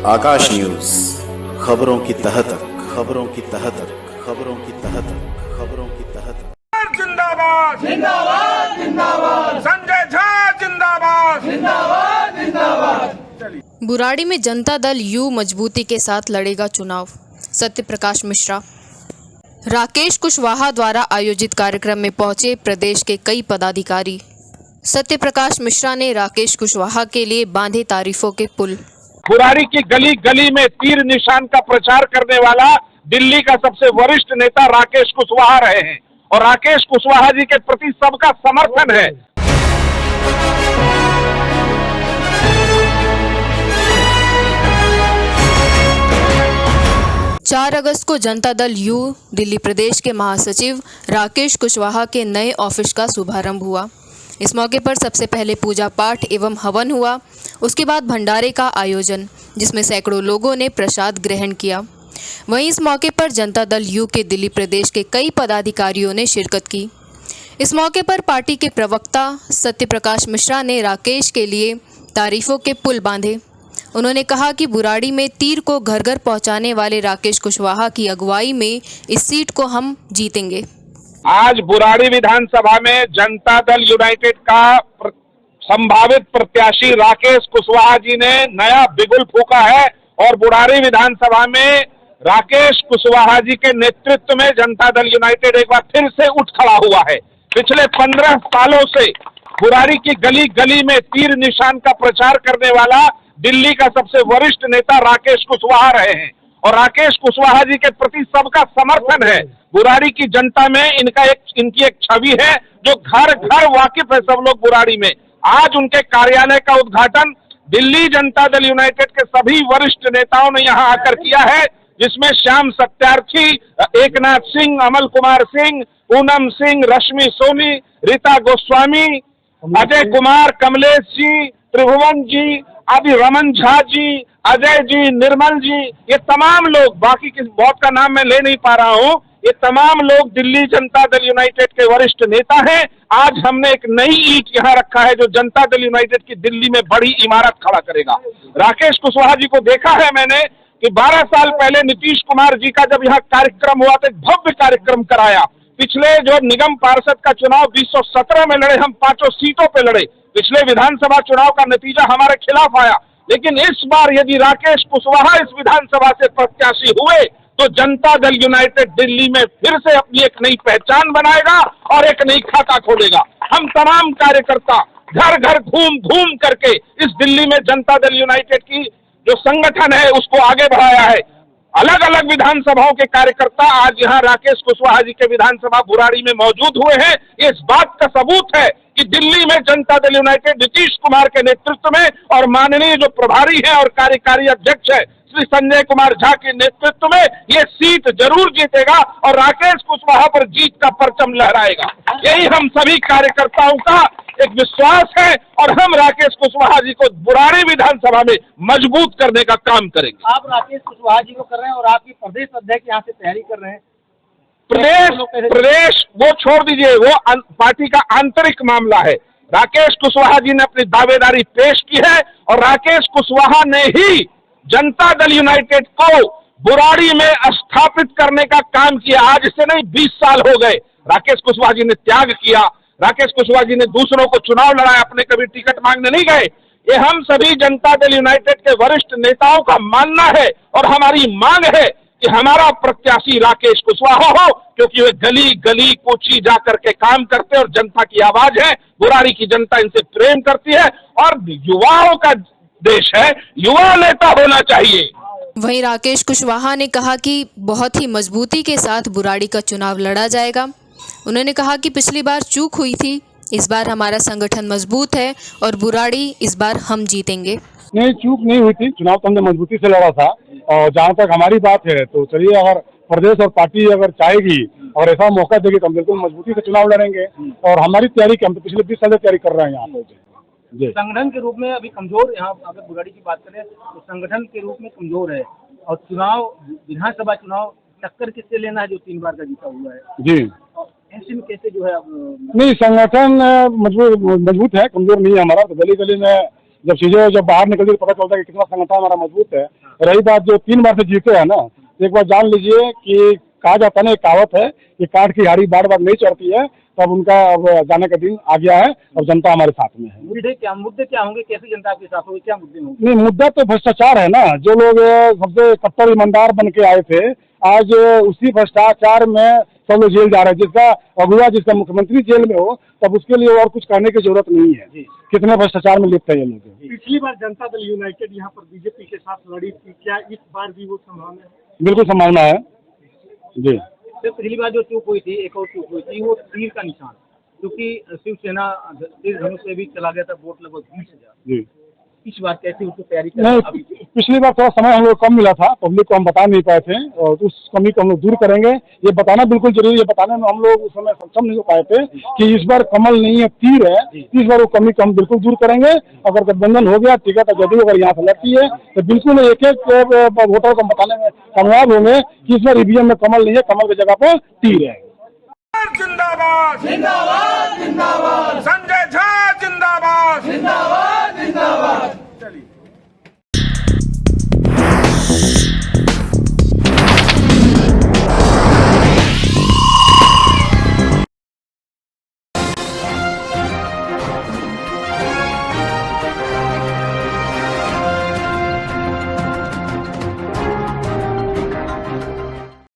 आकाश news, खबरों की तह तक, खबरों की तह तक, खबरों की तह तक, खबरों की तह तक। जिंदाबाद जिंदाबाद जिंदाबाद, संजय झा जिंदाबाद जिंदाबाद जिंदाबाद। बुराड़ी में जनता दल यू मजबूती के साथ लड़ेगा चुनाव, सत्य प्रकाश मिश्रा। राकेश कुशवाहा द्वारा आयोजित कार्यक्रम में पहुंचे प्रदेश के कई पदाधिकारी। सत्य प्रकाश मिश्रा ने राकेश कुशवाहा के लिए बांधे तारीफों के पुल। बुराड़ी की गली गली में तीर निशान का प्रचार करने वाला दिल्ली का सबसे वरिष्ठ नेता राकेश कुशवाहा रहे हैं और राकेश कुशवाहा जी के प्रति सबका समर्थन है। 4 अगस्त को जनता दल यू दिल्ली प्रदेश के महासचिव राकेश कुशवाहा के नए ऑफिस का शुभारंभ हुआ। इस मौके पर सबसे पहले पूजा पाठ एवं हवन हुआ। उसके बाद भंडारे का आयोजन, जिसमें सैकड़ों लोगों ने प्रसाद ग्रहण किया। वहीं इस मौके पर जनता दल यू के दिल्ली प्रदेश के कई पदाधिकारियों ने शिरकत की। इस मौके पर पार्टी के प्रवक्ता सत्य प्रकाश मिश्रा ने राकेश के लिए तारीफों के पुल बांधे। उन्होंने कहा कि बुराड़ी में तीर को घर घर पहुंचाने वाले राकेश कुशवाहा की अगुवाई में इस सीट को हम जीतेंगे। आज बुराड़ी विधानसभा में जनता दल यूनाइटेड का संभावित प्रत्याशी राकेश कुशवाहा जी ने नया बिगुल फूंका है और बुराड़ी विधानसभा में राकेश कुशवाहा जी के नेतृत्व में जनता दल यूनाइटेड एक बार फिर से उठ खड़ा हुआ है। पिछले 15 सालों से बुराड़ी की गली गली में तीर निशान का प्रचार करने वाला दिल्ली का सबसे वरिष्ठ नेता राकेश कुशवाहा रहे हैं और राकेश कुशवाहा जी के प्रति सबका समर्थन है। बुराड़ी की जनता में इनकी एक छवि है जो घर घर वाकिफ है सब लोग बुराड़ी में। आज उनके कार्यालय का उद्घाटन दिल्ली जनता दल यूनाइटेड के सभी वरिष्ठ नेताओं ने यहां आकर किया है, जिसमें श्याम सत्यार्थी, एकनाथ सिंह, अमल कुमार सिंह, पूनम सिंह, रश्मि सोनी, रीता गोस्वामी, अजय कुमार, कमलेश जी, त्रिभुवन जी, अभी रमन झा जी, अजय जी, निर्मल जी, ये तमाम लोग, बाकी किस बहुत का नाम मैं ले नहीं पा रहा हूं, ये तमाम लोग दिल्ली जनता दल यूनाइटेड के वरिष्ठ नेता हैं। आज हमने एक नई ईंट यहां रखा है जो जनता दल यूनाइटेड की दिल्ली में बड़ी इमारत खड़ा करेगा। राकेश कुशवाहा जी को देखा है मैंने कि 12 साल पहले नीतीश कुमार जी का जब यहाँ कार्यक्रम हुआ तो एक भव्य कार्यक्रम कराया। पिछले जो निगम पार्षद का चुनाव 2017 में लड़े, हम 5 सीटों पे लड़े। पिछले विधानसभा चुनाव का नतीजा हमारे खिलाफ आया, लेकिन इस बार यदि राकेश कुशवाहा इस विधानसभा से प्रत्याशी हुए तो जनता दल यूनाइटेड दिल्ली में फिर से अपनी एक नई पहचान बनाएगा और एक नई खाता खोलेगा। हम तमाम कार्यकर्ता घर घर घूम घूम करके इस दिल्ली में जनता दल यूनाइटेड की जो संगठन है उसको आगे बढ़ाया है। अलग अलग विधानसभाओं के कार्यकर्ता आज यहाँ राकेश कुशवाहा जी के विधानसभा बुराड़ी में मौजूद हुए हैं। ये इस बात का सबूत है कि दिल्ली में जनता दल यूनाइटेड नीतीश कुमार के नेतृत्व में और माननीय जो प्रभारी हैं और कार्यकारी अध्यक्ष है श्री संजय कुमार झा के नेतृत्व में ये सीट जरूर जीतेगा और राकेश कुशवाहा पर जीत का परचम लहराएगा। यही हम सभी कार्यकर्ताओं का एक विश्वास है और हम राकेश कुशवाहा जी को बुराड़ी विधानसभा में मजबूत करने का काम करेंगे। आप राकेश कुशवाहा जी को कर रहे हैं और आपकी प्रदेश अध्यक्ष यहाँ से तैयारी कर रहे हैं। प्रदेश वो छोड़ दीजिए, वो पार्टी का आंतरिक मामला है। राकेश कुशवाहा जी ने अपनी दावेदारी पेश की है और राकेश कुशवाहा ने ही जनता दल यूनाइटेड को बुराड़ी में स्थापित करने का काम किया। आज से नहीं 20 साल हो गए राकेश कुशवाहा जी ने त्याग किया। राकेश कुशवाहा जी ने दूसरों को चुनाव लड़ाया, अपने कभी टिकट मांगने नहीं गए। ये हम सभी जनता दल यूनाइटेड के वरिष्ठ नेताओं का मानना है और हमारी मांग है कि हमारा प्रत्याशी राकेश कुशवाहा हो, क्योंकि वे गली गली कूची जा करके काम करते और जनता की आवाज है। बुराड़ी की जनता इनसे प्रेम करती है और युवाओं का देश है, युवा नेता होना चाहिए। वहीं राकेश कुशवाहा ने कहा कि बहुत ही मजबूती के साथ बुराड़ी का चुनाव लड़ा जाएगा। उन्होंने कहा कि पिछली बार चूक हुई थी, इस बार हमारा संगठन मजबूत है और बुराड़ी इस बार हम जीतेंगे। नहीं, चूक नहीं हुई थी, चुनाव तो हमने मजबूती से लड़ा था और जहाँ तक हमारी बात है तो चलिए, अगर प्रदेश और पार्टी अगर चाहेगी और ऐसा मौका देगी तो हम बिल्कुल मजबूती से चुनाव लड़ेंगे और हमारी तैयारी हम तो पिछले 20 साल से तैयारी कर रहे हैं यहाँ पे। संगठन के रूप में अभी कमजोर, यहाँ अगर बुराड़ी की बात करें तो संगठन के रूप में कमजोर है और चुनाव, विधानसभा चुनाव टक्कर किससे लेना है जो 3 बार का जीता हुआ है जी, ऐसे में कैसे जो है? नहीं, संगठन मजबूत है, कमजोर नहीं है हमारा। तो गली गली में जब बाहर निकलती है तो पता चलता है कि कितना संगठन हमारा मजबूत है। रही बात जो 3 बार से जीते हैं ना, एक बार जान लीजिए कि कहा जाता है ना, एक कहावत है कि काठ की हाड़ी बार बार नहीं चढ़ती है, तब उनका अब जाने का दिन आ गया है और जनता हमारे साथ में है। मुद्दे क्या होंगे, कैसी जनता आपके साथ होगी, क्या मुद्दे होंगे? नहीं, मुद्दा तो भ्रष्टाचार है ना। जो लोग सबसे कट्टर ईमानदार बन के आए थे, आज उसी भ्रष्टाचार में सब लोग जेल जा रहे हैं। जिसका अगुआ, जिसका मुख्यमंत्री जेल में हो, तब उसके लिए और कुछ करने की जरूरत नहीं है। कितने भ्रष्टाचार में लिप्त है ये लोग। पिछली बार जनता दल यूनाइटेड यहाँ पर बीजेपी के साथ लड़ी थी, क्या इस बार भी वो संभावना है? बिल्कुल संभावना है जी। सर, पिछली बार जो चूक हुई थी, एक और चूक हुई थी, वो तीर का निशान, क्योंकि शिवसेना तीर धनुष से भी चला गया था वोट लगभग 20,000 जी। इस बार कैसी उसको तैयारी नहीं, पिछली बार थोड़ा समय हम लोग कम मिला था, पब्लिक को हम बता नहीं पाए थे, और उस कमी को हम लोग दूर करेंगे। ये बताना बिल्कुल जरूरी है। ये बताने में हम लोग उस समय सक्षम नहीं हो पाए थे कि इस बार कमल नहीं है, तीर है। इस बार वो कमी को हम बिल्कुल दूर करेंगे। अगर गठबंधन हो गया, ठीक है, तो जदयू अगर यहाँ से लड़ती है तो बिल्कुल एक वोटर को हम बताने में कामयाब होंगे कि इस बार ईवीएम में कमल नहीं है, कमल की जगह पर तीर है। जिंदाबाद जिंदाबाद जिंदाबाद, संजय झा जिंदाबाद जिंदाबाद।